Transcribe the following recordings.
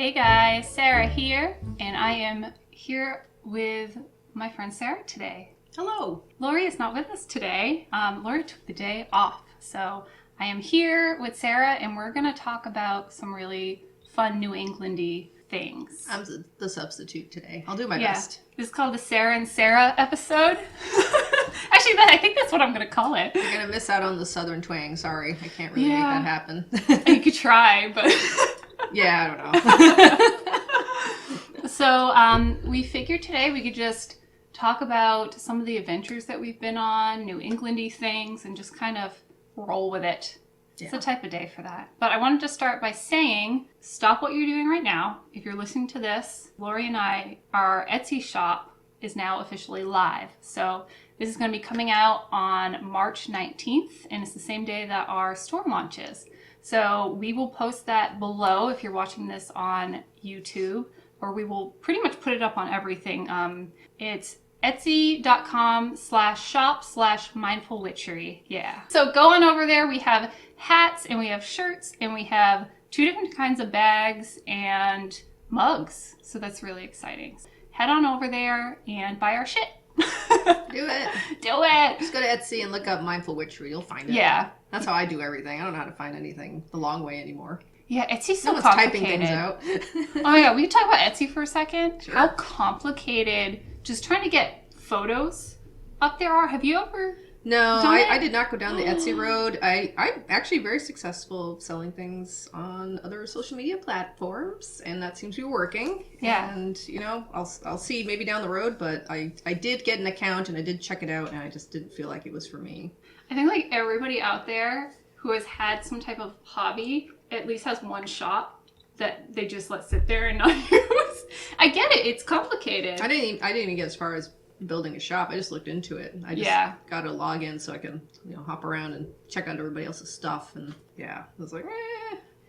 Hey guys, Sarah here, and I am here with my friend Sarah today. Hello. Lori is not with us today. Lori took the day off, so I am here with Sarah, and we're going to talk about some really fun New England-y things. I'm the substitute today. I'll do my best. This is called the Sarah and Sarah episode. Actually, I think that's what I'm going to call it. You're going to miss out on the southern twang. Sorry, I can't really make that happen. You could try, but... Yeah, I don't know. So we figured today we could just talk about some of the adventures that we've been on, New England-y things, and just kind of roll with it. Yeah. It's the type of day for that. But I wanted to start by saying, stop what you're doing right now. If you're listening to this, Lori and our Etsy shop is now officially live. So this is going to be coming out on March 19th, and it's the same day that our store launches. So we will post that below if you're watching this on YouTube, or we will pretty much put it up on everything. It's etsy.com/shop/mindfulwitchery. Yeah. So go on over there. We have hats and we have shirts and we have 2 different kinds of bags and mugs. So that's really exciting. Head on over there and buy our shit. Do it. Do it. Just go to Etsy and look up Mindful Witchery. You'll find it. Yeah. That's how I do everything. I don't know how to find anything the long way anymore. Yeah, Etsy's so no one's complicated. typing things out. Oh my god, we can talk about Etsy for a second? Sure. How complicated just trying to get photos up there are. Have you ever No, I did not go down the Etsy road. I'm actually very successul selling things on other social media platforms, and that seems to be working. Yeah. And, you know, I'll see maybe down the road, but I did get an account, and I did check it out, and I just didn't feel like it was for me. I think, like, everybody out there who has had some type of hobby at least has one shop that they just let sit there and not use. I get it. It's complicated. I didn't even get as far as building a shop. I just looked into it. I just got a login so I can, you know, hop around and check out everybody else's stuff. And yeah, I was like,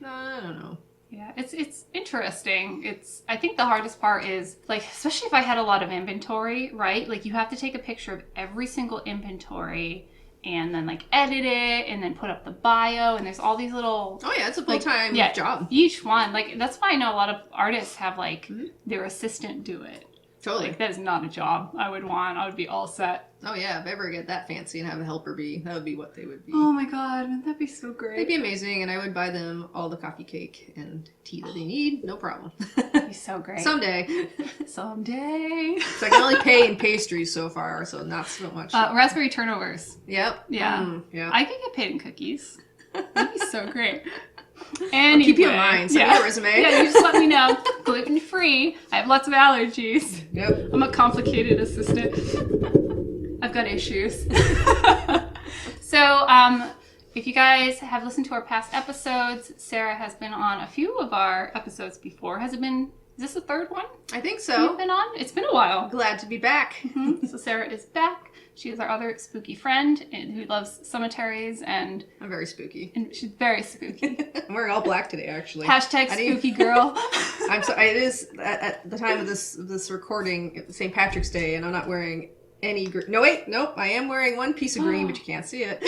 no, I don't know. Yeah, it's interesting. I think the hardest part is, like, especially if I had a lot of inventory, right? Like, you have to take a picture of every single inventory and then, like, edit it and then put up the bio, and there's all these little... Oh, yeah, it's a full-time job. Each one. Like, that's why I know a lot of artists have, like, their assistant do it. Totally. Like, that is not a job I would want. I would be all set. Oh, yeah. If I ever get that fancy and have a helper that would be what they would be. Oh, my God. That'd be so great. They'd be amazing, and I would buy them all the coffee cake and tea that they need. No problem. That'd be so great. Someday. Someday. So I can only pay in pastries so far, so not so much. Raspberry turnovers. Yep. Yeah. Yeah. I could get paid in cookies. That'd be so great. Anyway, I'll keep you in mind. Send me a resume. Yeah, you just let me know. Gluten-free. I have lots of allergies. Yep. I'm a complicated assistant. I've got issues. So, if you guys have listened to our past episodes, Sarah has been on a few of our episodes before. Is this the third one? I think so. You've been on? It's been a while. Glad to be back. Mm-hmm. So Sarah is back. She is our other spooky friend who loves cemeteries and... I'm very spooky. And she's very spooky. I'm wearing all black today, actually. Hashtag spooky girl. I'm sorry. It is, at the time of this recording, St. Patrick's Day, and I'm not wearing any green. No, wait. Nope. I am wearing one piece of green, but you can't see it.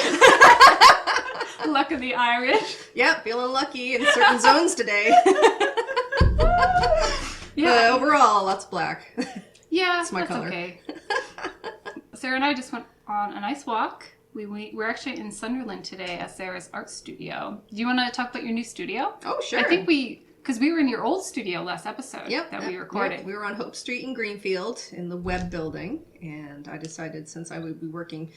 Luck of the Irish. Yep. Feeling lucky in certain zones today. Yeah. Overall, lots of black. Yeah, that's my color. Okay. Sarah and I just went on a nice walk. We're actually in Sunderland today at Sarah's art studio. Do you want to talk about your new studio? Oh, sure. I think because we were in your old studio last episode we recorded. Yep. We were on Hope Street in Greenfield in the Webb building, and I decided since I would be working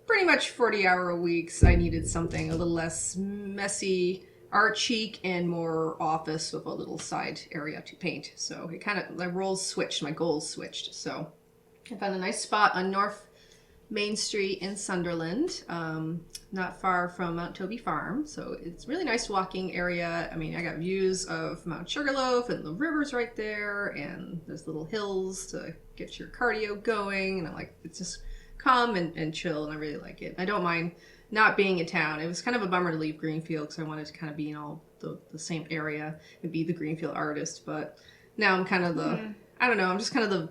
pretty much 40-hour weeks, I needed something a little less messy, art chic, and more office with a little side area to paint. So it kind of, my roles switched, my goals switched. So I found a nice spot on North Main Street in Sunderland, not far from Mount Toby Farm. So it's a really nice walking area. I mean, I got views of Mount Sugarloaf and the river's right there, and there's little hills to get your cardio going. And I like, it's just calm and chill, and I really like it. I don't mind not being in town. It was kind of a bummer to leave Greenfield because I wanted to kind of be in all the same area and be the Greenfield artist. But now I'm kind of I don't know, I'm just kind of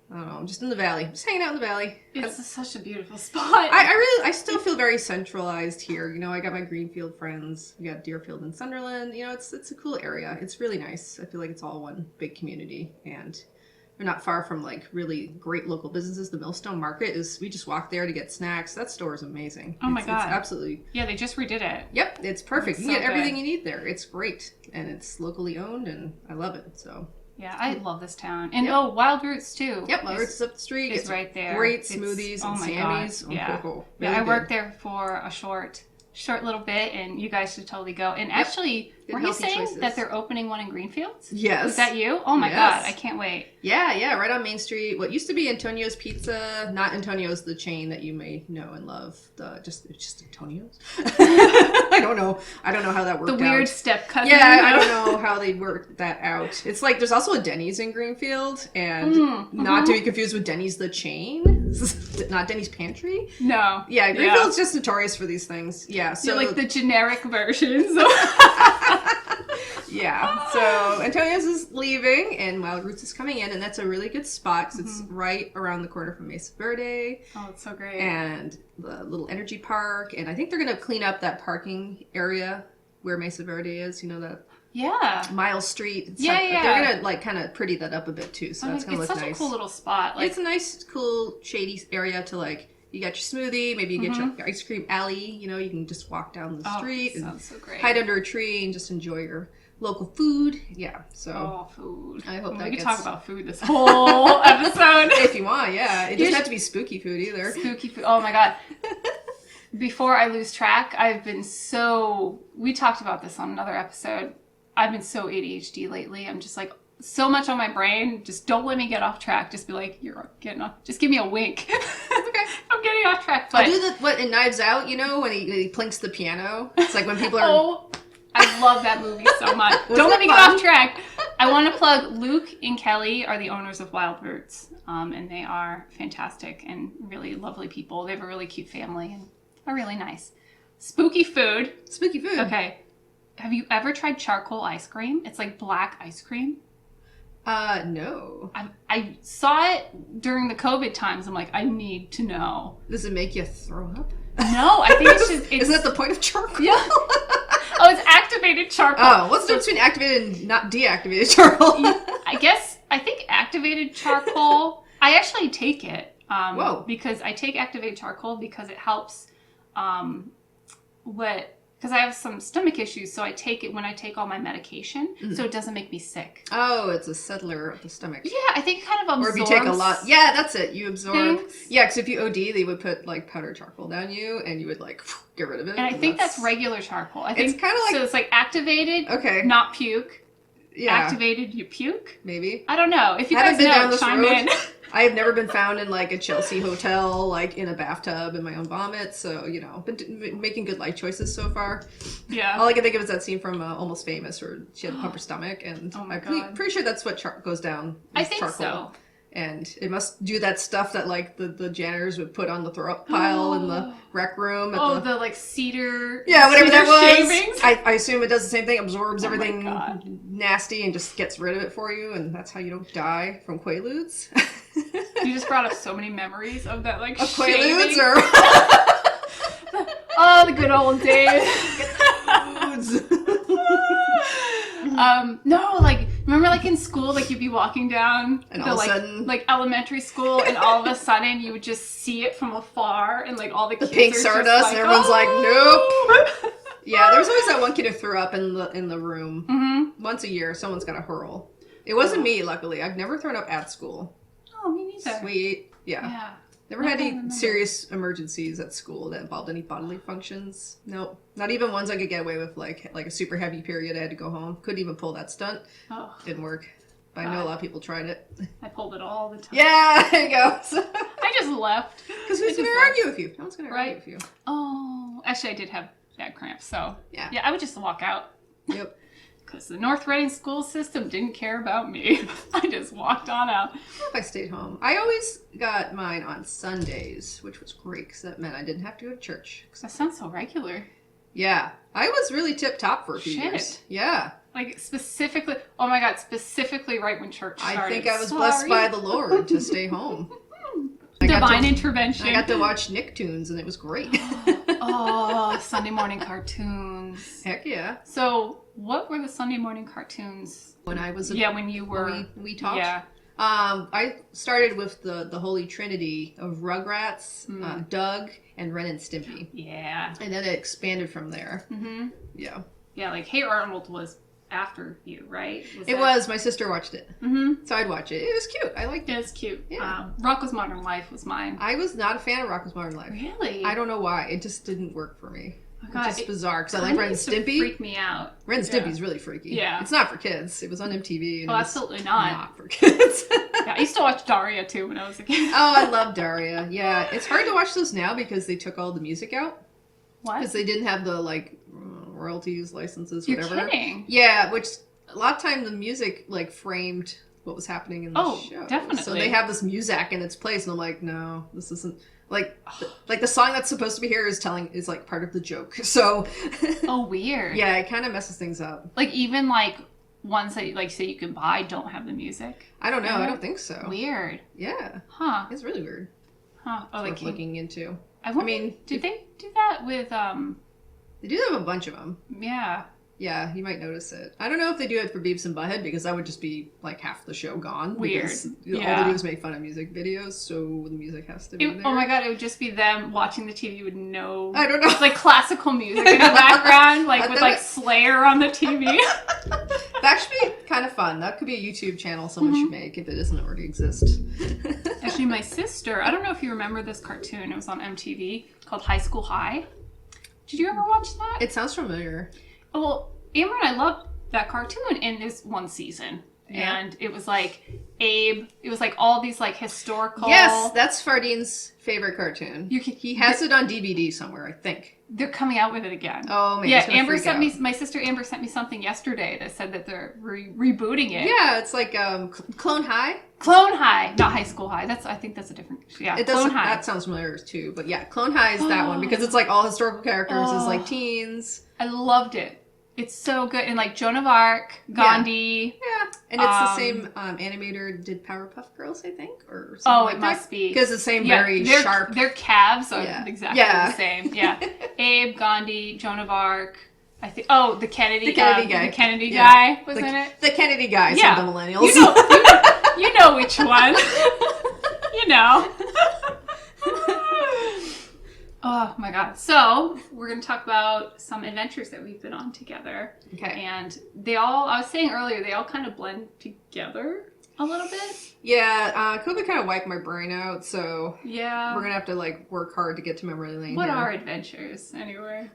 I don't know. I'm just in the valley. Just hanging out in the valley. It's such a beautiful spot. I still feel very centralized here. You know, I got my Greenfield friends. We got Deerfield and Sunderland. You know, it's a cool area. It's really nice. I feel like it's all one big community, and we're not far from like really great local businesses. The Millstone Market we just walk there to get snacks. That store is amazing. Oh my God. It's absolutely. Yeah, they just redid it. Yep, it's perfect. It's you so get everything good. you need there. It's great. And it's locally owned, and I love it. So. Yeah, I love this town. And Wild Roots too. Yep, Wild Roots is up the street. It's right there. Great smoothies and Sammy's. God. Yeah. Really I good. worked there for a short little bit, and you guys should totally go. And actually, were you saying that they're opening one in Greenfield? Yes. Is that you? Oh my God, I can't wait. Yeah, right on Main Street. What used to be Antonio's Pizza, not Antonio's, the chain that you may know and love. It's just Antonio's. I don't know how that worked out. The weird step cousin. Yeah, I don't know how they worked that out. It's like there's also a Denny's in Greenfield, and not to be confused with Denny's the chain. Not Denny's Pantry. No. Yeah, Greenfield's just notorious for these things. Yeah, so like the generic versions. Yeah, so Antonio's is leaving and Wild Roots is coming in, and that's a really good spot because it's right around the corner from Mesa Verde. Oh, it's so great. And the little energy park, and I think they're going to clean up that parking area where Mesa Verde is, you know, that Miles Street. They're going to like kind of pretty that up a bit too, so that's going to look nice. It's such a cool little spot. Like, it's a nice, cool, shady area to like, you got your smoothie, maybe you get your ice cream alley, you know, you can just walk down the street and so great. Hide under a tree and just enjoy your local food. Yeah, so. Oh, food. I hope we could talk about food this whole episode. If you want, yeah. It doesn't have to be spooky food either. Spooky food. Oh my God. Before I lose track, we talked about this on another episode. I've been so ADHD lately. I'm just like, so much on my brain. Just don't let me get off track. Just be like, you're getting off. Just give me a wink. Okay. I'm getting off track. But I'll do what in Knives Out, you know, when he plinks the piano. It's like when people are... Oh, I love that movie so much. Don't let me get off track. I want to plug Luke and Kelly are the owners of Wild Roots. And they are fantastic and really lovely people. They have a really cute family and are really nice. Spooky food. Spooky food. Okay. Have you ever tried charcoal ice cream? It's like black ice cream. No. I saw it during the COVID times. I'm like, I need to know. Does it make you throw up? No, I think it's just... Isn't that the point of charcoal? Yeah. Oh, it's activated charcoal. Oh, what's the difference between activated and not deactivated charcoal? I think activated charcoal... I actually take it. Whoa. Because I take activated charcoal because it helps... Because I have some stomach issues, so I take it when I take all my medication, so it doesn't make me sick. Oh, it's a settler of the stomach. Yeah, I think it kind of absorbs. Or if you take a lot. Yeah, that's it. You absorb. things. Yeah, because if you OD, they would put like powdered charcoal down you, and you would like get rid of it. And I think that's regular charcoal. I think it's kind of like... So it's like activated, okay, not puke. Yeah. Activated, you puke? Maybe. I don't know. If you Haven't guys been know, down this chime road. in. I have never been found in like a Chelsea hotel, like in a bathtub in my own vomit. So, you know, been making good life choices so far. Yeah. All I can think of is that scene from Almost Famous where she had to pump her stomach. And Oh my I'm God. pretty sure that's what goes down. I with think charcoal. so. And it must do that stuff that like the janitors would put on the throw up pile in the rec room. At the like cedar. Yeah, whatever cedar that was. Shavings. I assume it does the same thing, absorbs Oh my everything God. nasty and just gets rid of it for you, and that's how you don't die from Quaaludes. You just brought up so many memories of that, like, Of shaving. Quaaludes or Oh, the good old days. No, like, remember, like, in school, like, you'd be walking down And the, all of a like, sudden... like, elementary school, and all of a sudden, you would just see it from afar, and, like, all the kids pink are stardust, just like, and everyone's like, nope. Yeah, there's always that one kid who threw up in the room. Mm-hmm. Once a year, someone's got to hurl. It wasn't me, luckily. I've never thrown up at school. Oh, me neither. Sweet. Yeah. Never had any serious emergencies at school that involved any bodily functions. Nope. Not even ones I could get away with, like a super heavy period. I had to go home. Couldn't even pull that stunt. Oh, Didn't work. But I know a lot of people tried it. I pulled it all the time. Yeah, there you go. I just left. Because who's going to argue with you? No one's going to argue with you. Oh, actually, I did have bad cramps, so Yeah, I would just walk out. Yep. Because the North Reading school system didn't care about me. I just walked on out. If I stayed home. I always got mine on Sundays, which was great because that meant I didn't have to go to church. That sounds so regular. Yeah. I was really tip-top for a few years. Yeah. Like specifically, oh my God, specifically right when church started. I think I was blessed by the Lord to stay home. Divine intervention. I got to watch Nicktoons and it was great. Oh, Sunday morning cartoons. Heck yeah. So, what were the Sunday morning cartoons? When I was when you were... When we talked? Yeah. I started with the Holy Trinity of Rugrats, Doug, and Ren and Stimpy. Yeah. And then it expanded from there. Mm-hmm. Yeah. Yeah, like Hey Arnold was after you, right? It was. My sister watched it. Mm-hmm. So I'd watch it. It was cute. I liked it. It was cute. Yeah. Rocko's Modern Life was mine. I was not a fan of Rocko's Modern Life. Really? I don't know why. It just didn't work for me. Oh God, it's just bizarre because I like Ren and Stimpy. Freak me out. Ren and Stimpy's really freaky. Yeah. It's not for kids. It was on MTV. And absolutely not. Not for kids. Yeah, I used to watch Daria too when I was a kid. Oh, I love Daria. Yeah. It's hard to watch those now because they took all the music out. What? Because they didn't have the royalties, licenses, whatever. You're kidding. Yeah, which a lot of time the music framed what was happening in the show. Definitely. So they have this music in its place, and I'm like, no, this isn't like the song that's supposed to be here is part of the joke. So oh, weird. Yeah, it kind of messes things up. Like even ones that say you can buy don't have the music. I don't know. I don't think so. Weird. Yeah. Huh. It's really weird. Huh. Oh, worth looking into. I mean, did they do that with They do have a bunch of them. Yeah. Yeah, you might notice it. I don't know if they do it for Beavis and Butthead because that would just be half the show gone. Weird. Because all they do is make fun of music videos, so the music has to be there. Oh my God, it would just be them watching the TV with no... I don't know. It's classical music in the background, with Slayer on the TV. That should be kind of fun. That could be a YouTube channel someone should make if it doesn't already exist. Actually, my sister, I don't know if you remember this cartoon. It was on MTV called High School High. Did you ever watch that? It sounds familiar. Well, Amber and I loved that cartoon in this one season. Yeah. And it was Abe. It was all these historical... Yes, that's Fardine's favorite cartoon. He has it on DVD somewhere, I think. They're coming out with it again. Oh, man. Yeah, Amber sent me... My sister Amber sent me something yesterday that said that they're rebooting it. Yeah, it's Clone High. Clone High, not High School High. I think that's a different... Yeah, Clone High. That sounds familiar too. But yeah, Clone High is that one because it's all historical characters is teens. I loved it. It's so good. And Joan of Arc, Gandhi. Yeah. And it's the same animator did Powerpuff Girls, I think, or something must be. Because the same very sharp. Their calves are exactly the same. Yeah. Abe, Gandhi, Joan of Arc. I think. Oh, the Kennedy guy. The Kennedy guy was in it. The Kennedy guy. Yeah. The millennials. You know which one. You know. Oh my God. So we're going to talk about some adventures that we've been on together. Okay. And I was saying earlier, they all kind of blend together a little bit. Yeah. COVID kind of wiped my brain out. So yeah, we're going to have to work hard to get to memory lane. What are adventures anyway?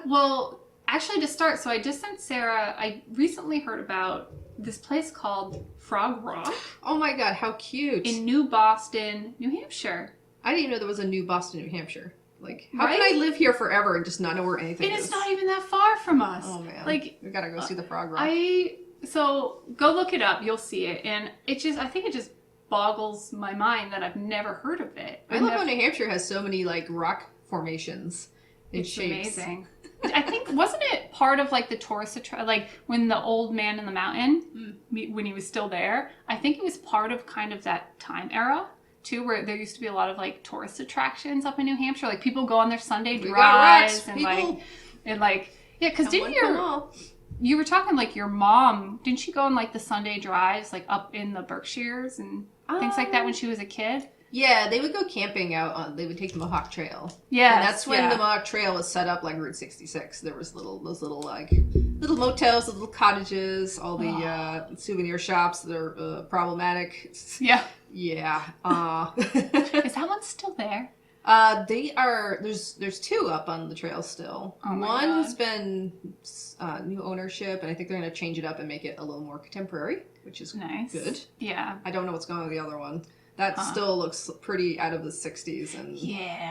Well, actually to start, so I just sent Sarah, I recently heard about this place called Frog Rock. Oh my God. How cute. In New Boston, New Hampshire. I didn't even know there was a New Boston, New Hampshire. How can I live here forever and just not know where anything is? It is not even that far from us. Oh, man. We gotta go see the Frog Rock. So, go look it up. You'll see it. And I think it just boggles my mind that I've never heard of it. I love how New Hampshire has so many, rock formations and shapes. It's amazing. I think, wasn't it part of, the tourist attraction, when the old man in the mountain, when he was still there, I think it was part of kind of that time era. Too, where there used to be a lot of tourist attractions up in New Hampshire, people go on their Sunday drives and because you were talking your mom, didn't she go on the Sunday drives up in the Berkshires and things like that when she was a kid? Yeah, they would go camping they would take the Mohawk Trail. Yeah, and that's when the Mohawk Trail was set up like Route 66. There was those little motels, little cottages, all the souvenir shops that are problematic. Yeah. Yeah. Is that one still there? They are. There's two up on the trail still. Oh my one God. has been new ownership, and I think they're going to change it up and make it a little more contemporary, which is nice. Good. Yeah. I don't know what's going on with the other one. That still looks pretty out of the 60s and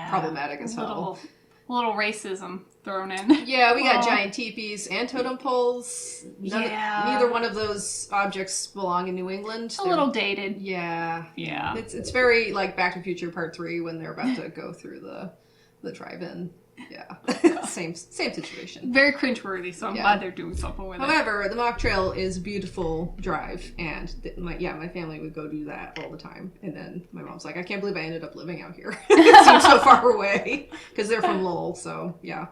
problematic as hell. Little racism thrown in. Yeah, we got giant teepees and totem poles. Neither one of those objects belong in New England. A little dated. Yeah. Yeah. It's very like Back to the Future Part 3 when they're about to go through the drive-in. Yeah. Same situation. Very cringeworthy, so I'm glad they're doing something with it. However, the Mock Trail is a beautiful drive, and my family would go do that all the time. And then my mom's like, I can't believe I ended up living out here. It seems so far away, because they're from Lowell, so yeah.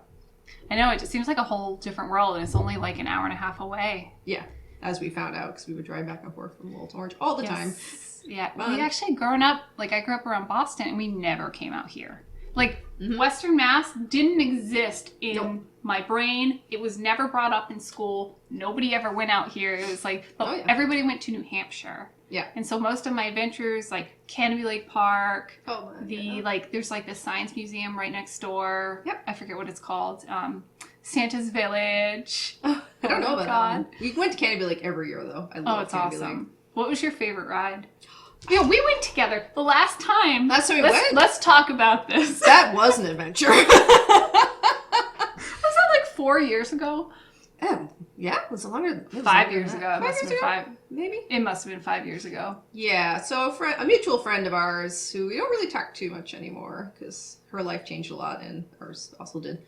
I know, it just seems like a whole different world, and it's only like an hour and a half away. Yeah, as we found out, because we would drive back and forth from Lowell to Orange all the time. Yeah, we actually grown up, like I grew up around Boston, and we never came out here. Like, Western Mass didn't exist in my brain. It was never brought up in school. Nobody ever went out here. It was like, everybody went to New Hampshire. Yeah. And so most of my adventures, like Canopy Lake Park, there's like the science museum right next door. Yep. I forget what it's called. Santa's Village. I don't know about that one. We went to Canopy Lake every year, though. I love Canopy awesome. Lake. What was your favorite ride? Yeah, we went together the last time. That's when we went? Let's talk about this. That was an adventure. Was that like 4 years ago? Yeah, it was longer. 5 years ago. It must have been 5. Maybe? It must have been 5 years ago. Yeah, so a mutual friend of ours who we don't really talk too much anymore because her life changed a lot and ours also did.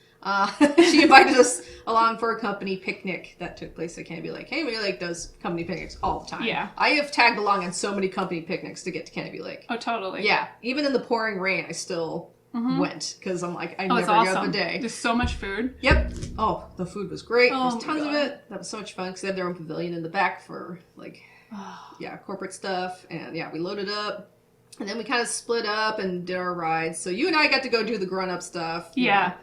She invited us along for a company picnic that took place at Canopy Lake. Canopy Lake does company picnics all the time. Yeah. I have tagged along on so many company picnics to get to Canopy Lake. Oh, totally. Yeah. Even in the pouring rain, I still went because I'm like, I never give up a day. There's so much food. Yep. Oh, the food was great. There's tons of it. That was so much fun because they have their own pavilion in the back for like, corporate stuff. And yeah, we loaded up. And then we kind of split up and did our rides. So you and I got to go do the grown-up stuff. Yeah.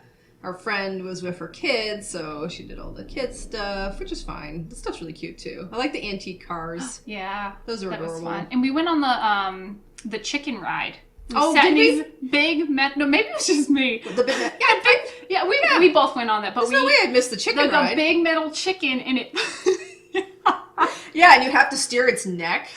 Our friend was with her kids, so she did all the kids stuff, which is fine. The stuff's really cute too. I like the antique cars. Yeah, those are adorable. Was fun. And we went on the chicken ride. We sat in these big no, maybe it was just me. The big we both went on that, but there's no way I'd miss the chicken ride. The big metal chicken, and it. Yeah, and you have to steer its neck.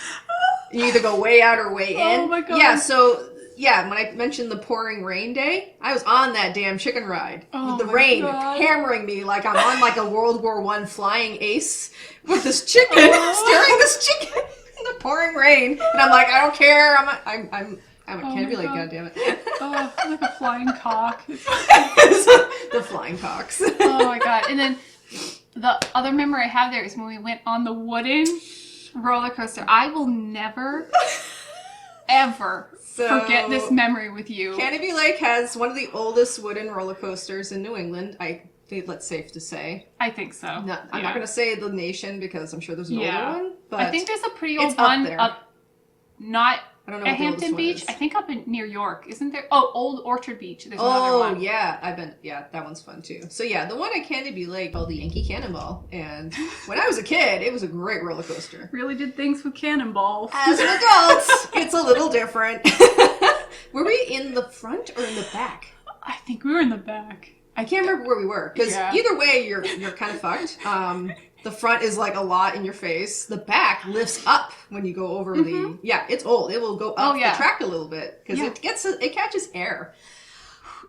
You either go way out or way in. Oh my god. Yeah, so. Yeah, when I mentioned the pouring rain day, I was on that damn chicken ride. Oh the rain hammering me like I'm on like a World War I flying ace with this chicken, steering this chicken in the pouring rain. And I'm like, I don't care. I'm a Canopy Lake, goddammit. Oh, like a flying cock. The flying cocks. Oh my god. And then the other memory I have there is when we went on the wooden roller coaster. I will never ever forget this memory with you. Canopy Lake has one of the oldest wooden roller coasters in New England. I think that's safe to say. I think so. I'm not going to say the nation because I'm sure there's an older one. But I think there's a pretty old one up not I don't know at Hampton Beach. I think up in near York. Isn't there? Oh, Old Orchard Beach. There's another one. Oh, yeah. I've been, that one's fun too. So yeah, the one at Canopy Lake called the Yankee Cannonball. And when I was a kid, it was a great roller coaster. Really did things with cannonballs. As an adult, it's a little different. Were we in the front or in the back? I think we were in the back. I can't remember where we were. Because either way, you're kind of fucked. The front is like a lot in your face. The back lifts up when you go over the... Yeah, it's old. It will go up the track a little bit because it catches air.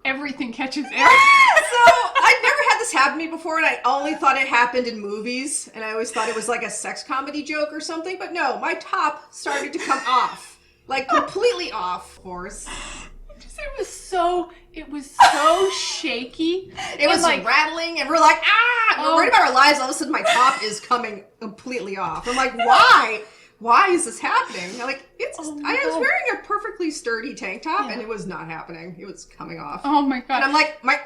Everything catches air. So I've never had this happen to me before, and I only thought it happened in movies, and I always thought it was like a sex comedy joke or something. But no, my top started to come off, like completely off, of course. It was so shaky. It was like rattling, and we're like, we're worried about our lives. All of a sudden, my top is coming completely off. I'm like, why? Why is this happening? I'm like, I was wearing a perfectly sturdy tank top, and it was not happening. It was coming off. Oh my god! And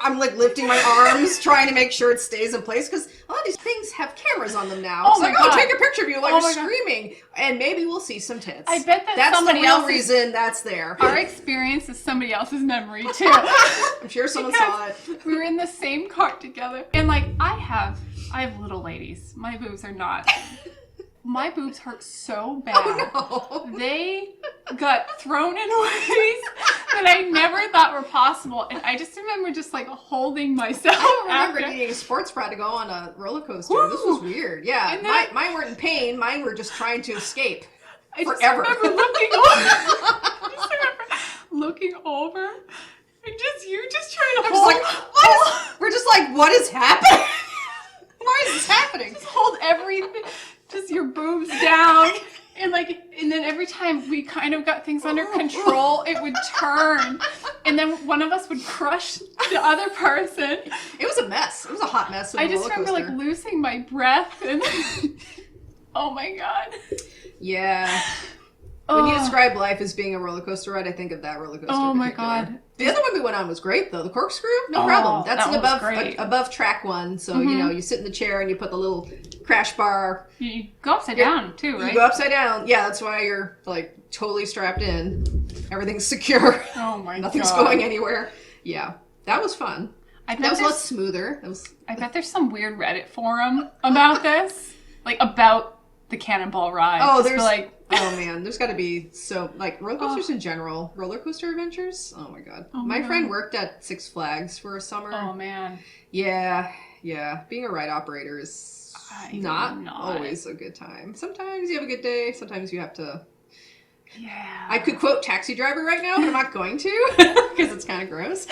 I'm like lifting my arms, trying to make sure it stays in place because a lot of these things have cameras on them now. It's take a picture of you while you're screaming, and maybe we'll see some tits. I bet that's the real reason that's there. Our experience is somebody else's memory too. I'm sure someone saw it. We were in the same cart together, and like I have little ladies. My boobs are not. My boobs hurt so bad. Oh, no. They got thrown in ways that I never thought were possible. And I just remember just like holding myself. I don't remember needing a sports bra to go on a roller coaster. Woo! This was weird. Yeah. Mine weren't in pain. Mine were just trying to escape. Forever. I just remember looking over. And you just trying to hold. We're just like, what is happening? Why is this happening? Just hold everything. Just your boobs down, and then every time we kind of got things under control, it would turn. And then one of us would crush the other person. It was a mess. It was a hot mess. I just remember like losing my breath and oh my god. Yeah. When you describe life as being a roller coaster ride, I think of that roller coaster. Oh my god. The other one we went on was great though. The corkscrew, no problem. That's an above track one. So you know, you sit in the chair and you put the little crash bar. You go upside down too, right? You go upside down. Yeah, that's why you're like totally strapped in. Everything's secure. Oh my god. Nothing's going anywhere. Yeah, that was fun. That was a lot smoother. I bet there's some weird Reddit forum about this, like about the cannonball ride. Oh, there's like. Oh man, there's got to be like roller coasters in general, roller coaster adventures. Oh my god. My friend worked at Six Flags for a summer. Oh man. Yeah. Being a ride operator is not always a good time. Sometimes you have a good day. Sometimes you have to. Yeah. I could quote Taxi Driver right now, but I'm not going to because it's kind of gross.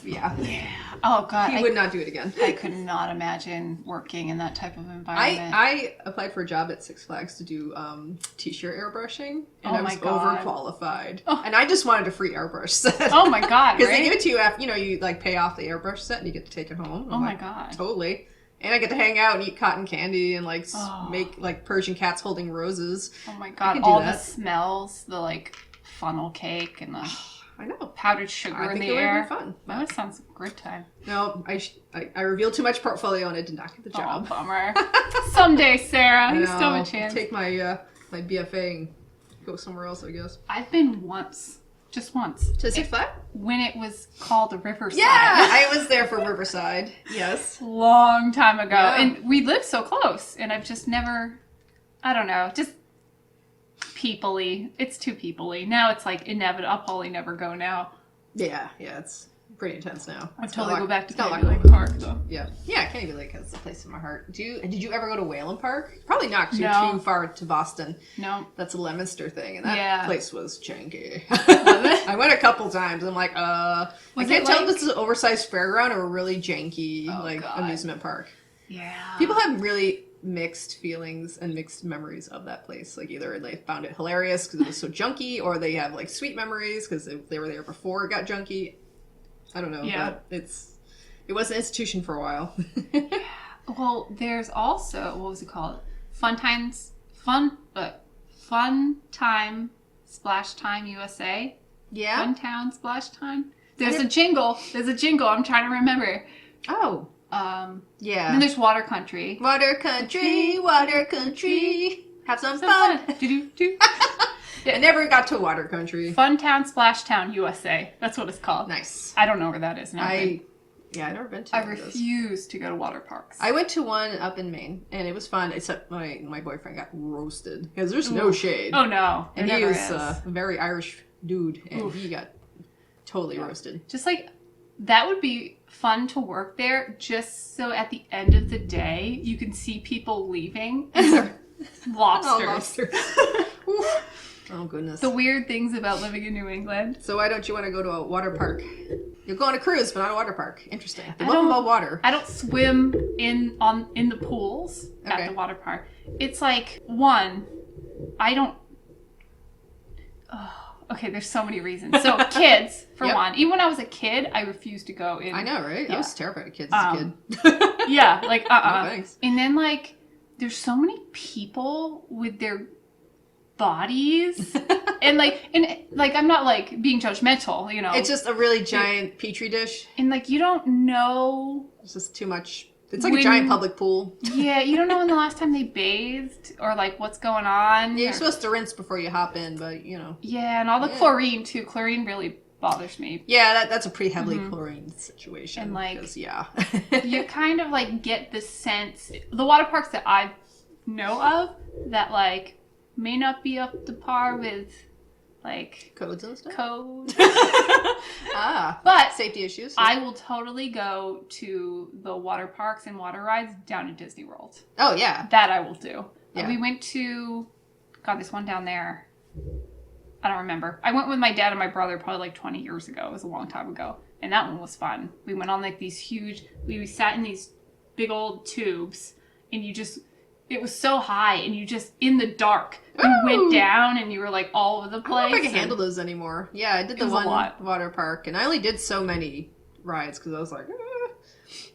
Yeah. Oh god. He would not do it again. I could not imagine working in that type of environment. I applied for a job at Six Flags to do t-shirt airbrushing, and I was overqualified. Oh. And I just wanted a free airbrush set. Oh my god! Because they give it to you after you like pay off the airbrush set and you get to take it home. Oh my god! Totally. And I get to hang out and eat cotton candy and like make like Persian cats holding roses. Oh my god! All the smells, the like funnel cake and the. I know. Powdered sugar in the air. Be fun. That sounds a great time. No, I revealed too much portfolio and I did not get the job. Oh, bummer. Someday, Sarah. You still have a chance. Take my my BFA and go somewhere else, I guess. I've been once. Just once. To Six Flags? When it was called Riverside. Yeah, I was there for Riverside. Yes. Long time ago. Yeah. And we lived so close. And I've just never, I don't know, just people-y. It's too people-y. Now it's like inevitable. I'll probably never go now. Yeah, it's pretty intense now. I'd totally go back to Candy Lake Park, though. Yeah, Candy Lake is a place in my heart. Did you ever go to Whalen Park? Probably not, because No. you're too far to Boston. No. That's a Leominster thing, and that place was janky. Was it? I went a couple times. I'm like, I can't tell if this is an oversized fairground or a really janky amusement park. Yeah. People have really mixed feelings and mixed memories of that place. Like either they found it hilarious because it was so junky, or they have like sweet memories because they were there before it got junky. I don't know. Yeah. But it was an institution for a while. Yeah. Well, there's also, what was it called? Fun Time Splash Time USA. Yeah. Fun Town Splash Time. There's a jingle. I'm trying to remember. Oh. Yeah. And there's Water Country. Water Country. Have some fun. Do. I never got to Water Country. Fun Town Splash Town USA. That's what it's called. Nice. I don't know where that is now. I've never been to I refuse to go to water parks. I went to one up in Maine, and it was fun, except my boyfriend got roasted, because there's no shade. Oh, no. And he was a very Irish dude, and he got totally roasted. Just like, that would be fun to work there, just so at the end of the day, you can see people leaving. Lobsters. Oh, goodness. The weird things about living in New England. So why don't you want to go to a water park? You'll go on a cruise, but not a water park. Interesting. They love about water. I don't swim in the pools at the water park. It's like, I don't... Oh, okay, there's so many reasons. So, kids, for one. Even when I was a kid, I refused to go in. I know, right? Yeah. I was terrified of kids as a kid. Yeah, like, No, thanks. And then, like, there's so many people with their bodies. and I'm not, like, being judgmental, you know. It's just a really giant petri dish. And, like, you don't know... It's just too much... It's like a giant public pool. Yeah, you don't know when the last time they bathed or, like, what's going on. Yeah, you're supposed to rinse before you hop in, but, you know. Yeah, and all the chlorine, too. Chlorine really bothers me. Yeah, that's a pretty heavily chlorine situation. And, like, you kind of, like, get the sense... The water parks that I know of that, like, may not be up to par with, like... Codes and stuff? Code. But safety issues. I will totally go to the water parks and water rides down at Disney World. Oh, yeah. That I will do. Yeah. We went to... God, this one down there. I don't remember. I went with my dad and my brother probably like 20 years ago. It was a long time ago. And that one was fun. We went on like these huge... We sat in these big old tubes. And you just... it was so high, and you just, in the dark, you went down, and you were like all over the place. I don't know if I can handle those anymore. Yeah, I did the one water park, and I only did so many rides because I was like,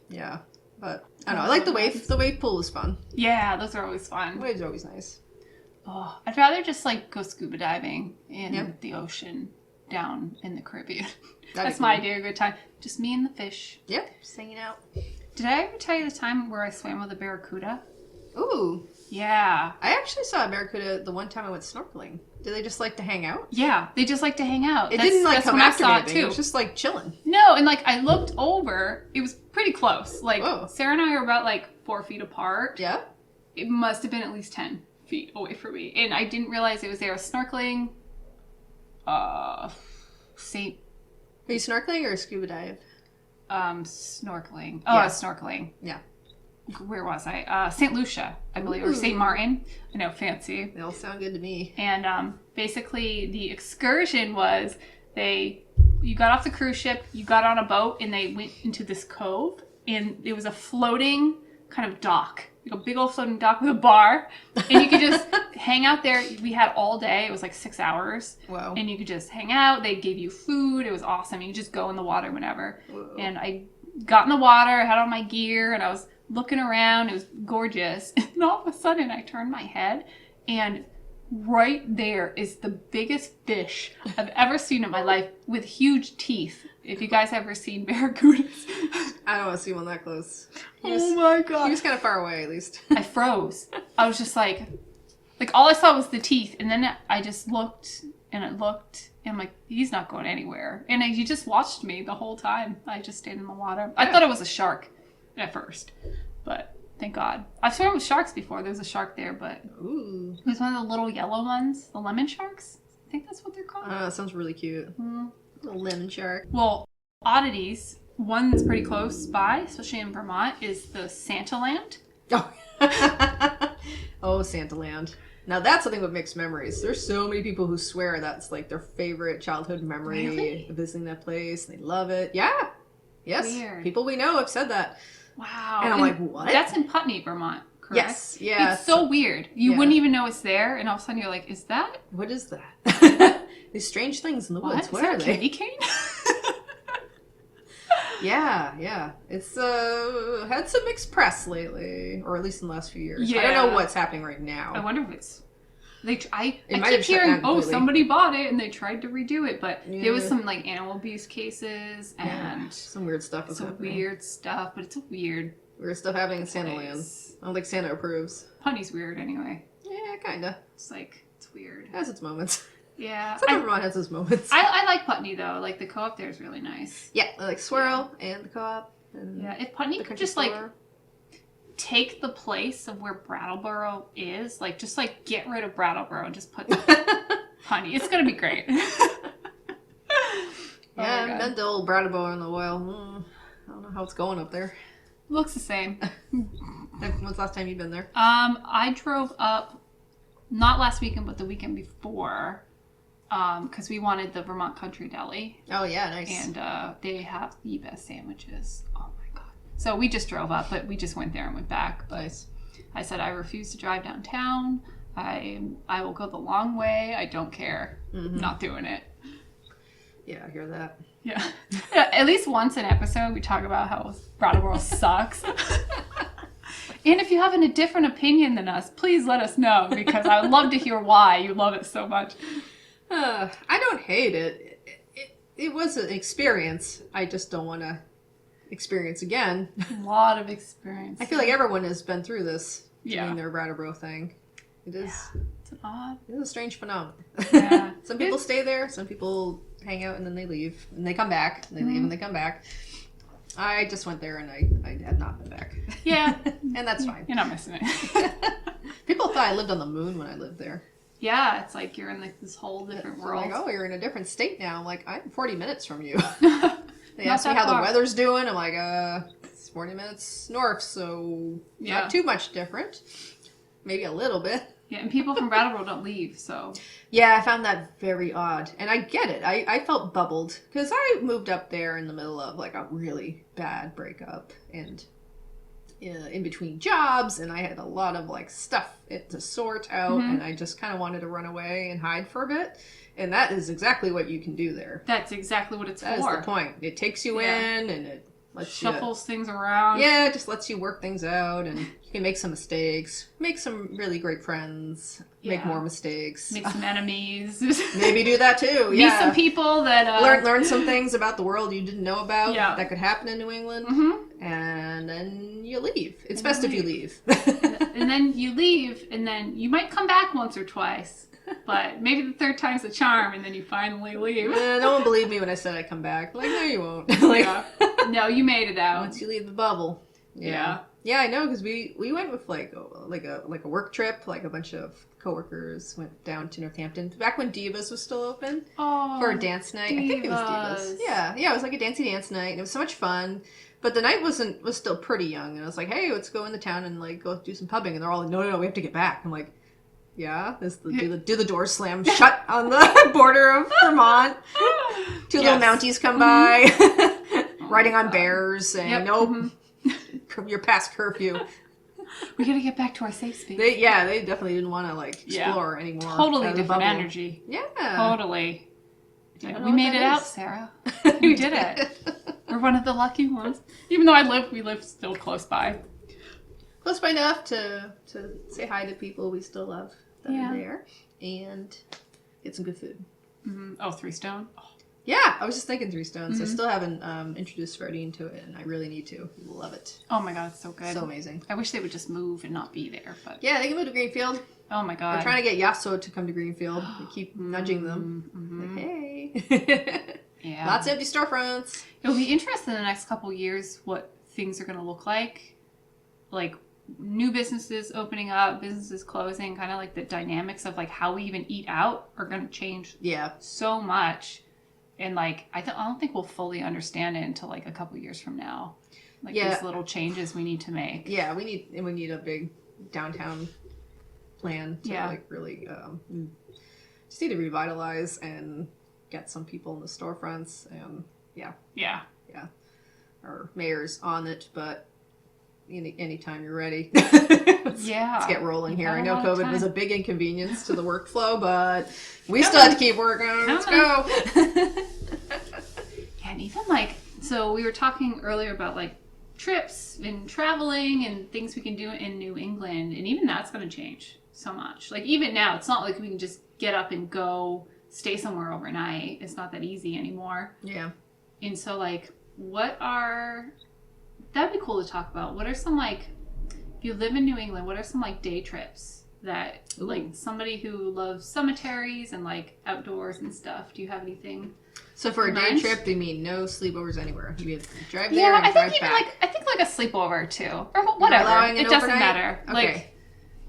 yeah. But I don't know. I like the wave. The wave pool is fun. Yeah, those are always fun. Waves are always nice. Oh, I'd rather just like go scuba diving in the ocean down in the Caribbean. That's my idea of a good time. Just me and the fish. Yep, just hanging out. Did I ever tell you the time where I swam with a barracuda? Ooh. Yeah. I actually saw a barracuda the one time I went snorkeling. Do they just like to hang out? Yeah, they just like to hang out. It didn't like come after me. It was just like chilling. No, and like I looked over, it was pretty close. Like Sarah and I are about like 4 feet apart. Yeah. It must have been at least 10 feet away from me. And I didn't realize it was there. I was snorkeling. Are you snorkeling or scuba dive? Snorkeling. Oh, I was snorkeling. Yeah. Where was I? St. Lucia, I believe, or St. Martin. I know, fancy. They all sound good to me. And basically, the excursion was you got off the cruise ship, you got on a boat, and they went into this cove, and it was a floating kind of dock, like a big old floating dock with a bar, and you could just hang out there. We had all day. It was like 6 hours. Wow. And you could just hang out. They gave you food. It was awesome. You could just go in the water whenever. Whoa. And I got in the water, I had all my gear, and I was looking around. It was gorgeous. And all of a sudden, I turned my head, and right there is the biggest fish I've ever seen in my life with huge teeth. If you guys ever seen barracudas. I don't want to see one that close. Oh my god. He was kind of far away, at least. I froze. I was just like all I saw was the teeth. And then I just looked, and it looked, and I'm like, he's not going anywhere. And he just watched me the whole time. I just stayed in the water. I thought it was a shark at first, but thank God. I've swam with sharks before. There was a shark there, but Ooh. it was one of the little yellow ones, the lemon sharks. I think that's what they're called. That sounds really cute. Mm-hmm. Little lemon shark. Well, oddities. One that's pretty close by, especially in Vermont, is the Santa Land. Oh, oh, Santa Land. Now that's something with mixed memories. There's so many people who swear that's like their favorite childhood memory. Really? Visiting that place. They love it. Yeah. Yes. Weird. People we know have said that. Wow. And I'm like, what? That's in Putney, Vermont, correct? Yes. Yeah. It's so weird. You wouldn't even know it's there, and all of a sudden you're like, is that? What is that? These strange things in the woods. What are they? Candy cane? Yeah. It's had some mixed press lately, or at least in the last few years. Yeah. I don't know what's happening right now. I wonder if it's... I keep hearing, somebody bought it and they tried to redo it, but there was some like animal abuse cases and some weird stuff. Weird stuff, but it's a weird stuff happening in Santa Land. I don't think Santa approves. Putney's weird anyway. Yeah, kinda. It's weird. It has its moments. Yeah. Everyone has its moments. I like Putney though. Like the co-op there is really nice. Yeah, I like Swirl and the co-op. And if Putney could just take the place of where Brattleboro is, just get rid of Brattleboro and just put Putney. It's gonna be great. Yeah, I've been to old Brattleboro in the while. I don't know how it's going up there. Looks the same. When's the last time you've been there? I drove up, not last weekend, but the weekend before, because we wanted the Vermont Country Deli. Oh yeah, nice. And they have the best sandwiches. Oh my god. So we just drove up, but we just went there and went back. But nice. I said I refuse to drive downtown. I will go the long way. I don't care. Mm-hmm. Not doing it. Yeah, I hear that. Yeah. At least once an episode, we talk about how Brattleboro sucks. And if you have a different opinion than us, please let us know, because I would love to hear why you love it so much. I don't hate it. It was an experience. I just don't want to experience again. A lot of experience. I feel like everyone has been through this doing their Brattleboro thing. It is. Yeah. It's odd. It's a strange phenomenon. Yeah. Some people stay there. Some people hang out and then they leave and they come back. And they leave and they come back. I just went there and I had not been back. Yeah. And that's fine. You're not missing it. People thought I lived on the moon when I lived there. Yeah, it's like you're in this whole different world. Like, oh, you're in a different state now. I'm like, I'm 40 minutes from you. They asked me how the weather's doing. I'm like, it's 40 minutes north, so not too much different. Maybe a little bit. Yeah, and people from Brattleboro don't leave, so... Yeah, I found that very odd. And I get it. I felt bubbled. Because I moved up there in the middle of, a really bad breakup. And in between jobs, and I had a lot of like stuff to sort out, and I just kind of wanted to run away and hide for a bit. And that is exactly what you can do there. That's exactly what it's for. That is the point. It takes you in, and it lets shuffles things around. Yeah, it just lets you work things out, and you can make some mistakes, make some really great friends, make more mistakes, make some enemies. Maybe do that too. Meet some people that learn some things about the world you didn't know about that could happen in New England, and then you leave. It's best if you leave. And then you leave, and then you might come back once or twice. But maybe the third time's the charm, and then you finally leave. No one believed me when I said I'd come back. Like, no, you won't. No, you made it out once you leave the bubble. Yeah, I know, because we went with like a work trip. Like a bunch of coworkers went down to Northampton back when Divas was still open for a dance night. Divas. I think it was Divas. Yeah, it was like a dancey dance night, and it was so much fun. But the night was still pretty young, and I was like, hey, let's go in the town and like go do some pubbing, and they're all like, no, we have to get back. I'm like, yeah, do the doors slam shut on the border of Vermont? Two little Mounties come by, riding on bears, saying, nope, you're past curfew. We gotta get back to our safe space. They definitely didn't want to like explore anymore. Totally different energy. Yeah, totally. Yeah, we made it out, Sarah. We did it. We're one of the lucky ones. Even though we live still close by. Close by enough to say hi to people we still love that are there, and get some good food. Oh, Three Stone? Oh. Yeah, I was just thinking Three Stones. I still haven't introduced Freddie into it, and I really need to. Love it. Oh my god, it's so good. So amazing. I wish they would just move and not be there, but... Yeah, they can move to Greenfield. Oh my god. We're trying to get Yasso to come to Greenfield. We keep nudging them. Like, hey. Yeah. Lots of empty storefronts. It'll be interesting in the next couple years what things are going to look like. Like, new businesses opening up, businesses closing, kind of like the dynamics of like how we even eat out are going to change so much. And like, I don't think we'll fully understand it until like a couple years from now. Like these little changes we need to make. Yeah, we need a big downtown plan to like really just need to revitalize and get some people in the storefronts and our mayor's on it, but anytime you're ready. let's get rolling here. I know COVID was a big inconvenience to the workflow, but we still have to keep working. Let's go. And even like, so we were talking earlier about like trips and traveling and things we can do in New England, and even that's going to change so much. Like even now, it's not like we can just get up and go stay somewhere overnight. It's not that easy anymore. Yeah. And so like, that'd be cool to talk about. What are some like, if you live in New England, what are some like day trips that like somebody who loves cemeteries and like outdoors and stuff? Do you have anything? So for a day trip, do you mean no sleepovers anywhere? You drive there and drive back? I think like a sleepover too, or whatever. It doesn't matter. Okay.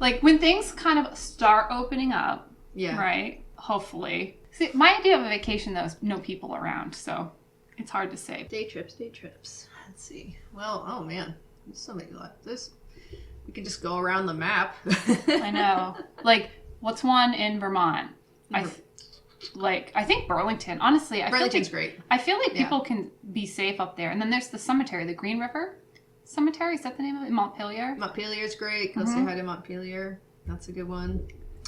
Like when things kind of start opening up. Yeah. Right. Hopefully. See, my idea of a vacation though is no people around, so it's hard to say. Day trips. Let's see. Well, oh man, there's so many like this. We can just go around the map. I know. Like, what's one in Vermont? I think Burlington. Honestly, Burlington's great. I feel like people can be safe up there. And then there's the cemetery, the Green River Cemetery. Is that the name of it? Montpelier. Montpelier's great. Go say hi to Montpelier. That's a good one.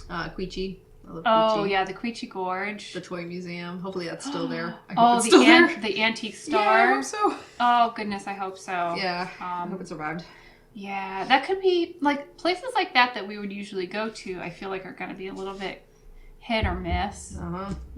Queechee. Oh yeah, the Queechee Gorge. The Toy Museum. Hopefully that's still there. I hope it's still there. The Antique Star. Yeah, I hope so. Oh goodness, I hope so. Yeah. I hope it survived. Yeah, that could be like places like that we would usually go to. I feel like are going to be a little bit hit or miss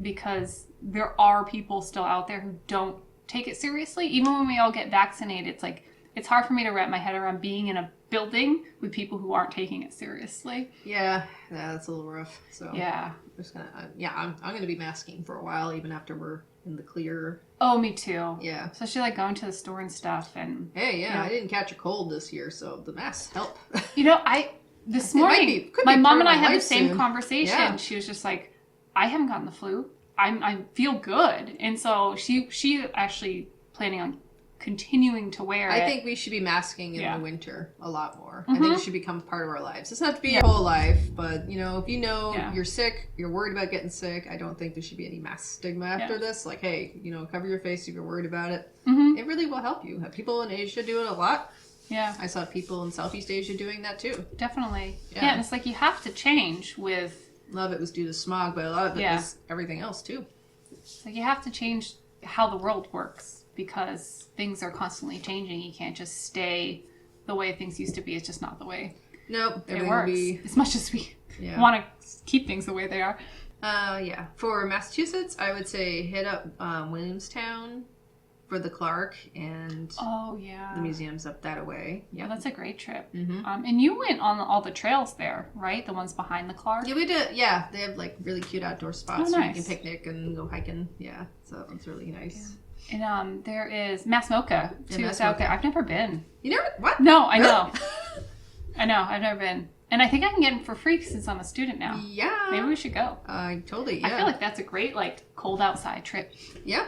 because there are people still out there who don't take it seriously. Even when we all get vaccinated, it's like it's hard for me to wrap my head around being in a building with people who aren't taking it seriously. Yeah, that's a little rough. So I'm just gonna I'm gonna be masking for a while, even after we're in the clear. Oh, me too. Yeah, especially like going to the store and stuff. And I didn't catch a cold this year, so the masks help. This morning my mom and I had the same conversation. Yeah. She was just like, I haven't gotten the flu. I feel good, and so she actually planning on continuing to wear it. I think we should be masking in the winter a lot more. I think it should become part of our lives. It doesn't have to be your whole life, but if you're sick, you're worried about getting sick, I don't think there should be any mass stigma after this. Like, hey, cover your face if you're worried about it. It really will help you. People in Asia do it a lot. Yeah. I saw people in Southeast Asia doing that too. Definitely. Yeah. Yeah, and it's like you have to change with... A lot of it was due to smog, but a lot of it was everything else too. So you have to change how the world works because things are constantly changing. You can't just stay the way things used to be. It's just not the way Nope. it works. As much as we want to keep things the way they are. Yeah. For Massachusetts, I would say hit up Williamstown for the Clark and the museums up that way. Yeah, that's a great trip. Mm-hmm. And you went on all the trails there, right? The ones behind the Clark? Yeah, we did. Yeah, they have like really cute outdoor spots nice. where you can picnic and go hiking. Yeah, so that one's really nice. Yeah. And there is Massamoka, too. It's out there. I've never been. You never? What? No, I know. I know. I've never been. And I think I can get them for free since I'm a student now. Yeah. Maybe we should go. Totally, yeah. I feel like that's a great, cold outside trip. Yeah.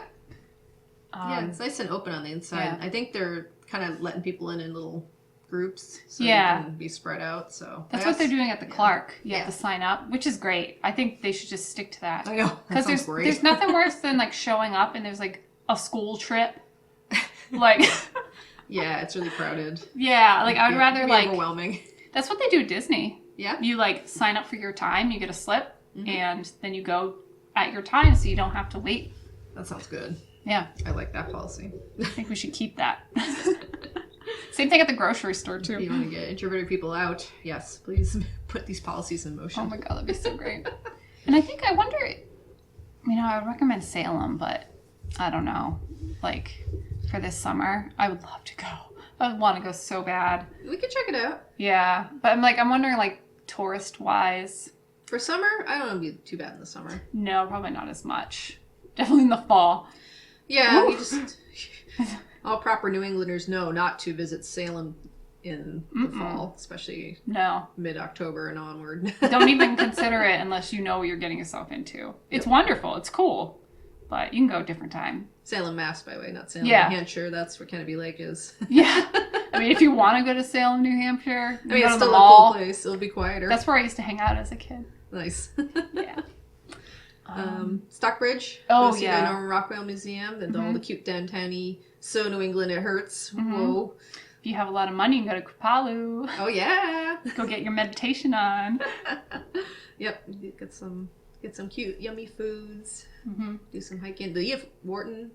Yeah, it's nice and open on the inside. Yeah. I think they're kind of letting people in little groups so they can be spread out. So that's what they're doing at the Clark. You have to sign up, which is great. I think they should just stick to that. I know. Because there's nothing worse than showing up and there's a school trip. Yeah, it's really crowded. Yeah, I would rather overwhelming. That's what they do at Disney. Yeah. You sign up for your time, you get a slip, and then you go at your time so you don't have to wait. That sounds good. Yeah. I like that policy. I think we should keep that. Same thing at the grocery store, too. If you want to get introverted people out, yes, please put these policies in motion. Oh my god, that'd be so great. And I wonder, I would recommend Salem, but I don't know. For this summer, I would love to go. I would want to go so bad. We could check it out. Yeah, but I'm wondering, tourist-wise. For summer, I don't know if it'd be too bad in the summer. No, probably not as much. Definitely in the fall. Yeah, we just... All proper New Englanders know not to visit Salem in the fall, especially mid-October and onward. Don't even consider it unless you know what you're getting yourself into. It's wonderful. It's cool. But you can go a different time. Salem, Mass, by the way, not Salem, New Hampshire. That's where Kennedy Lake is. Yeah. If you want to go to Salem, New Hampshire, it's still a cool place. It'll be quieter. That's where I used to hang out as a kid. Nice. Yeah. Stockbridge. Oh, the Norman Rockwell Museum and all the cute downtown-y, so New England it hurts. Whoa. If you have a lot of money, you can go to Kripalu. Oh, yeah. Go get your meditation on. Yep. Get some cute, yummy foods. Do some hiking. The Eve Wharton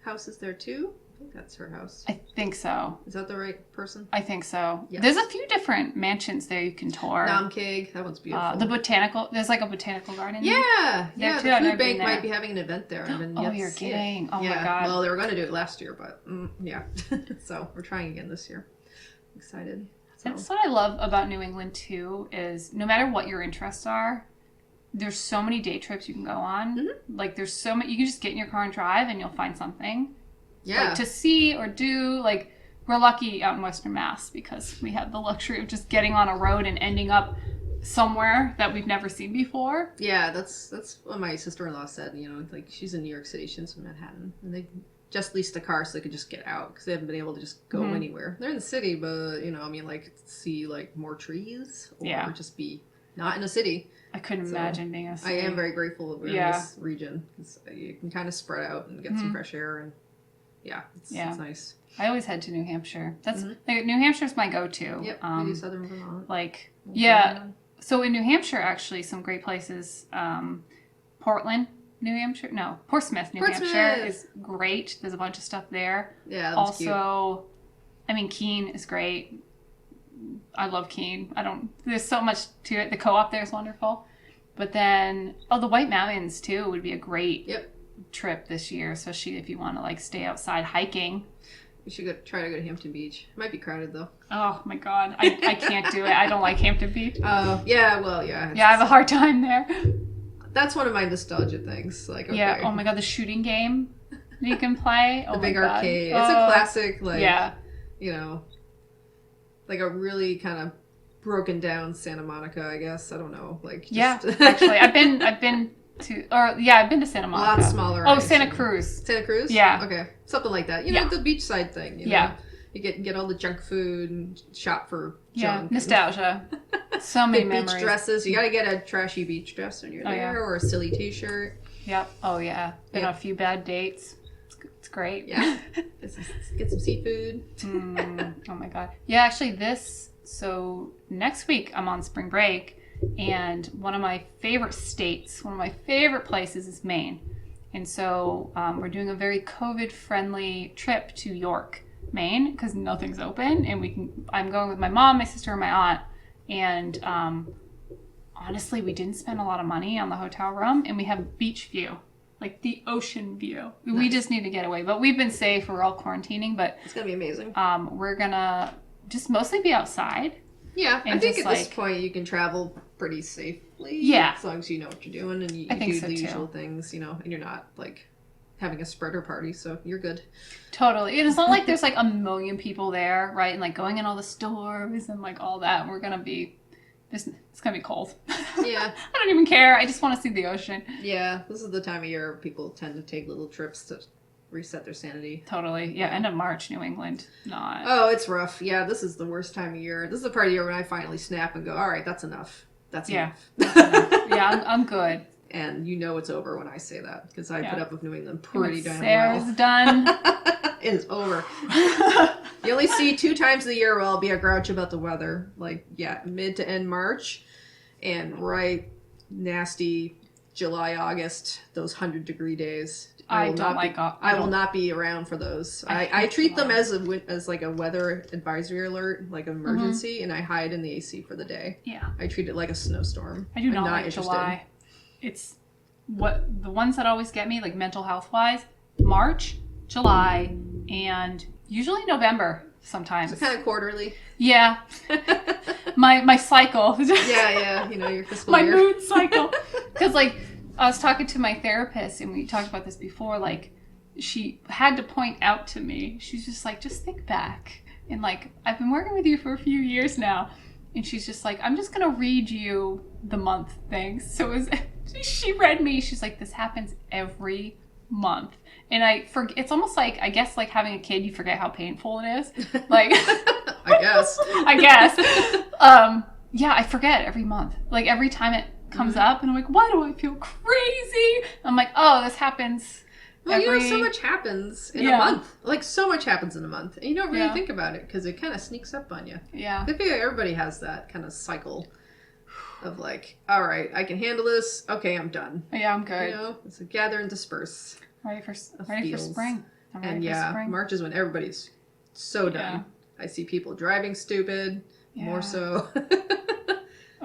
house is there, too. I think that's her house. I think so. Is that the right person? I think so. Yes. There's a few different mansions there you can tour. Namkeg, that one's beautiful. There's a botanical garden. Yeah, there too. The food bank might be having an event there. You're kidding. Oh my god. Well, they were going to do it last year, but yeah. So we're trying again this year. Excited. So. That's what I love about New England too, is no matter what your interests are, there's so many day trips you can go on. There's so many, you can just get in your car and drive and you'll find something. Yeah. To see or do. We're lucky out in Western Mass because we have the luxury of just getting on a road and ending up somewhere that we've never seen before. Yeah, that's what my sister-in-law said. She's in New York City, she's in Manhattan, and they just leased a car so they could just get out because they haven't been able to just go anywhere. They're in the city, but see more trees or just be not in a city. I couldn't imagine being a city. I am very grateful that we're in this region because you can kind of spread out and get some fresh air and. Yeah, it's nice. I always head to New Hampshire. That's New Hampshire's my go-to. Yep, we do Southern Vermont. So in New Hampshire, actually, some great places. Portland, New Hampshire. No, Portsmouth, New Hampshire is great. There's a bunch of stuff there. Yeah, that's also, cute. Keene is great. I love Keene. There's so much to it. The co-op there is wonderful. But then, the White Mountains, too, would be a great trip this year, especially if you want to stay outside hiking. We should try to go to Hampton Beach. It might be crowded though. Oh my god, I can't do it. I don't like Hampton Beach. Oh yeah, well yeah. Yeah, I have a hard time there. That's one of my nostalgia things. Yeah. Oh my god, the shooting game you can play. The big arcade. It's a classic. A really kind of broken down Santa Monica. I guess I don't know. Actually, I've been to Santa Monica. A lot smaller. Oh, Santa Cruz. Santa Cruz? Yeah. Okay. Something like that. The beachside thing. You get all the junk food and shop for junk. Nostalgia. So many memories. Beach dresses. You got to get a trashy beach dress when you're there or a silly t-shirt. Yep. Oh, yeah. Been on a few bad dates. It's It's great. Yeah. Get some seafood. Oh my God. Yeah, actually so next week I'm on spring break, and one of my favorite states, one of my favorite places is Maine. And so we're doing a very COVID-friendly trip to York, Maine, because nothing's open, and I'm going with my mom, my sister, and my aunt. And honestly, we didn't spend a lot of money on the hotel room, and we have beach view, like the ocean view. Nice. We just need to get away, but we've been safe. We're all quarantining, but it's gonna be amazing. We're gonna just mostly be outside. Yeah, I think at this point you can travel pretty safely. Yeah, as long as you know what you're doing and you do the usual things, you know, and you're not like having a spreader party, so you're good. Totally. And it's not like there's like a million people there, right? And like going in all the stores and like all that. We're gonna be it's gonna be cold. Yeah. I don't even care. I just want to see the ocean. Yeah, this is the time of year people tend to take little trips to reset their sanity. Totally. Yeah, end of March, New England. Not. Oh, it's rough. Yeah, this is the worst time of year. This is the part of year when I finally snap and go, all right, that's enough. That's enough. That's enough. Yeah, I'm good. And you know it's over when I say that, because I put up with New England pretty damn well. Sarah's done. It is over. You only see 2 times of the year where I'll be a grouch about the weather. Like, yeah, mid to end March, and right nasty July, August, those 100-degree days. I will not be around for those. I treat them as like a weather advisory alert, like an emergency, and I hide in the AC for the day. Yeah. I treat it like a snowstorm. I do not like July. It's what the ones that always get me, like mental health wise, March, July, and usually November sometimes. So kind of quarterly. Yeah. my cycle. Yeah, you know, your fiscal year. My mood cycle. Because like I was talking to my therapist, and we talked about this before, like she had to point out to me, she's just like, just think back. And like, I've been working with you for a few years now. And she's just like, I'm just going to read you the month things. So she read me, she's like, this happens every month. And it's almost like, I guess like having a kid, you forget how painful it is. Like, I guess. Yeah, I forget every month. Like every time it comes up, and I'm like, why do I feel crazy? I'm like, oh, this happens. Well, you know, so much happens in a month. Like, so much happens in a month. And you don't really think about it, because it kind of sneaks up on you. Yeah. I feel like everybody has that kind of cycle of like, all right, I can handle this. Okay, I'm done. Yeah, I'm good. You know, it's a gather and disperse. Ready for spring. March is when everybody's so done. Yeah. I see people driving stupid, more so.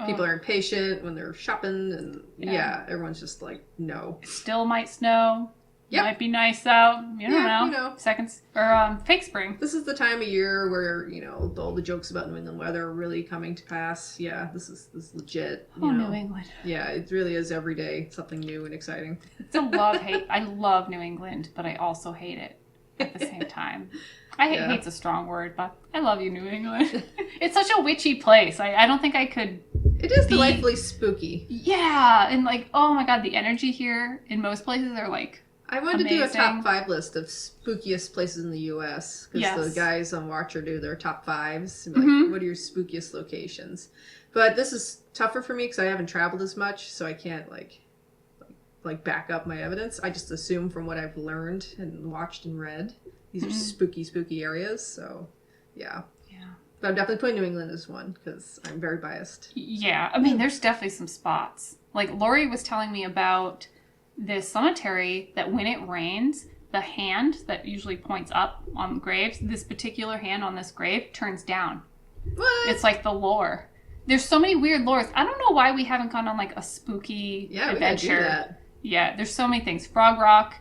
People are impatient when they're shopping, and everyone's just like, no. It still might snow. Yep. Might be nice out. You don't know. You know. Seconds or fake spring. This is the time of year where, you know, all the jokes about New England weather are really coming to pass. Yeah, this is legit. New England. Yeah, it really is every day something new and exciting. It's a love-hate. I love New England, but I also hate it at the same time. Hate's a strong word, but I love you, New England. It's such a witchy place. I don't think I could. It is delightfully spooky. Yeah, and like, oh my God, the energy here in most places are like, I wanted to do a top 5 list of spookiest places in the U.S. because the guys on Watcher do their top 5s. Like, what are your spookiest locations? But this is tougher for me because I haven't traveled as much, so I can't like back up my evidence. I just assume from what I've learned and watched and read, these are spooky areas. So, yeah. But I'm definitely putting New England as one because I'm very biased. Yeah, I mean, there's definitely some spots. Like Lori was telling me about this cemetery that when it rains, the hand that usually points up on graves, this particular hand on this grave turns down. What? It's like the lore. There's so many weird lores. I don't know why we haven't gone on like a spooky adventure. We gotta do that. Yeah, there's so many things. Frog Rock,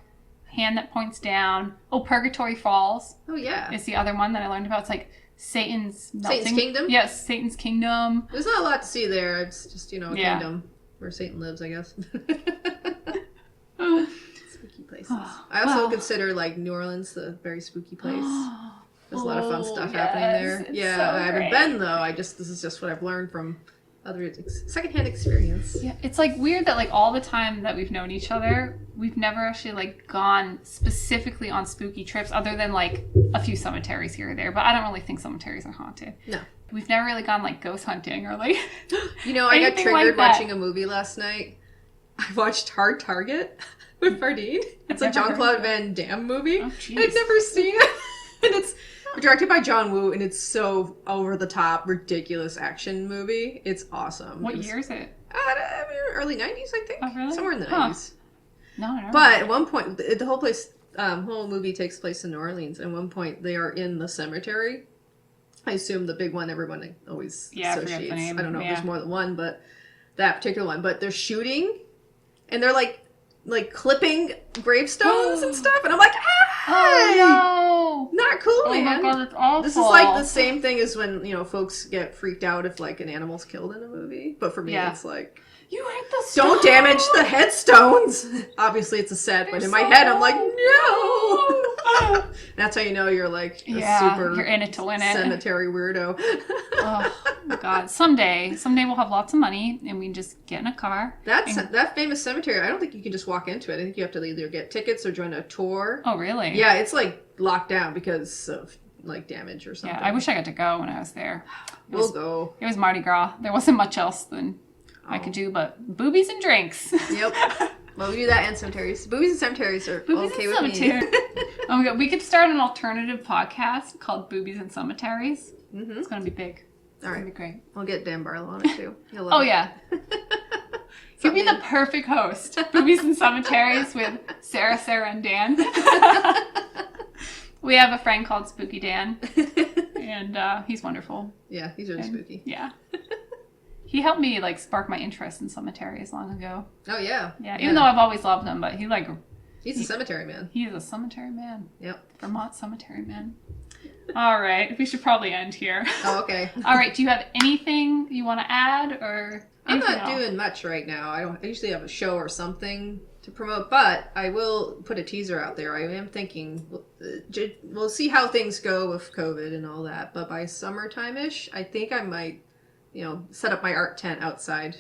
hand that points down. Oh, Purgatory Falls. Oh yeah. It's the other one that I learned about. It's like Satan's Kingdom? Yes, Satan's Kingdom. There's not a lot to see there. It's just, you know, a kingdom where Satan lives, I guess. Spooky places. I also consider like New Orleans a very spooky place. There's a lot of fun stuff happening there. Yeah, so I haven't been though. This is just what I've learned from other secondhand experience. Yeah, it's like weird that like all the time that we've known each other, we've never actually like gone specifically on spooky trips other than like a few cemeteries here or there. But I don't really think cemeteries are haunted. No. We've never really gone like ghost hunting or like you know, I got triggered watching a movie last night. I watched Hard Target with Bardeen. It's a I've never Jean-Claude heard of Van Damme movie. Oh, I've jeez. never seen it. And it's directed by John Woo, and it's so over-the-top, ridiculous action movie. It's awesome. What year is it? Early 90s, I think. Oh, really? Somewhere in the Huh. 90s. No, I don't But at one point, the whole movie takes place in New Orleans. At one point, they are in the cemetery. I assume the big one everyone always I forget the associates. name. I don't know if Yeah. there's more than one, but that particular one. But they're shooting, and they're like clipping gravestones and stuff, and I'm like, Oh, no. not cool, Oh, man. my God, that's awful. This is like the same thing as when, folks get freaked out if like an animal's killed in a movie. But for me, it's like, You hit the stone. don't damage the headstones. Obviously, it's a set, but in my head, I'm like, no. That's how you know you're like a super you're in it to win it. cemetery weirdo. Oh my God. Someday we'll have lots of money and we can just get in a car. That famous cemetery, I don't think you can just walk into it. I think you have to either get tickets or join a tour. Oh, really? Yeah, it's like locked down because of like damage or something. Yeah, I wish I got to go when I was there. We'll go. It was Mardi Gras. There wasn't much else than I could do but boobies and drinks. Yep. Well, we do that and cemeteries. Boobies and cemeteries are okay with me. Oh my God, we could start an alternative podcast called Boobies and Cemeteries. Mm-hmm. It's going to be big. It's All going right. to be great. We'll get Dan Barlow on it too. He'll love Oh, it. yeah. You'd be the perfect host. Boobies and Cemeteries with Sarah, and Dan. We have a friend called Spooky Dan, and he's wonderful. Yeah, he's really spooky. Yeah. He helped me, spark my interest in cemeteries long ago. Oh, yeah. Yeah, even though I've always loved them, but he's a cemetery man. he is a cemetery man. Yep. Vermont cemetery man. All right, we should probably end here. Oh, okay. All right, do you have anything you want to add or I'm anything not else? doing much right now. I usually have a show or something to promote, but I will put a teaser out there. I am thinking we'll see how things go with COVID and all that, but by summertime-ish, I think I might, set up my art tent outside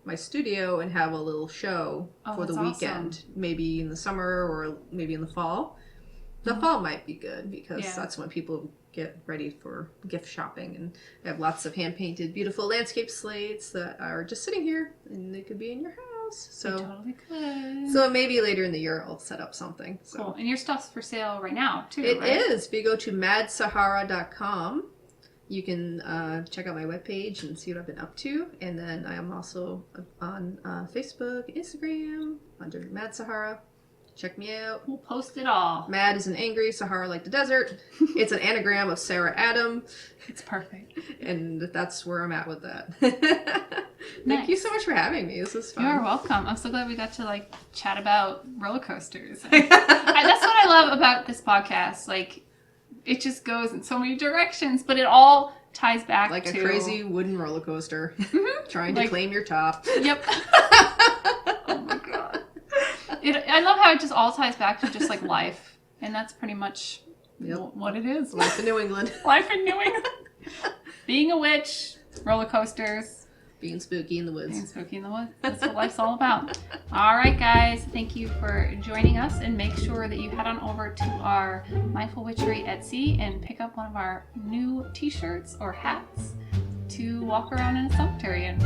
my studio and have a little show for the weekend. Awesome. Maybe in the summer or maybe in the fall. The fall might be good because that's when people get ready for gift shopping, and I have lots of hand-painted beautiful landscape slates that are just sitting here and they could be in your house. So You totally could. so maybe later in the year I'll set up something. So Cool. And your stuff's for sale right now, too, it right? is. If you go to madsahara.com, you can check out my webpage and see what I've been up to. And then I am also on Facebook, Instagram, under Mad Sahara. Check me out. We'll post it all. Mad is an angry, Sahara like the desert. It's an anagram of Sarah Adam. It's perfect. And that's where I'm at with that. Thank Nice. you so much for having me. This was fun. You're welcome. I'm so glad we got to chat about roller coasters. That's what I love about this podcast. It just goes in so many directions, but it all ties back like to a crazy wooden roller coaster. Trying to claim your top. Yep. Oh my God. I love how it just all ties back to just life, and that's pretty much what it is. Life in New England. Life in New England. Being a witch, roller coasters, Being spooky in the woods. being spooky in the woods. That's what life's all about. All right, guys. Thank you for joining us, and make sure that you head on over to our Mindful Witchery Etsy and pick up one of our new t-shirts or hats to walk around in a cemetery and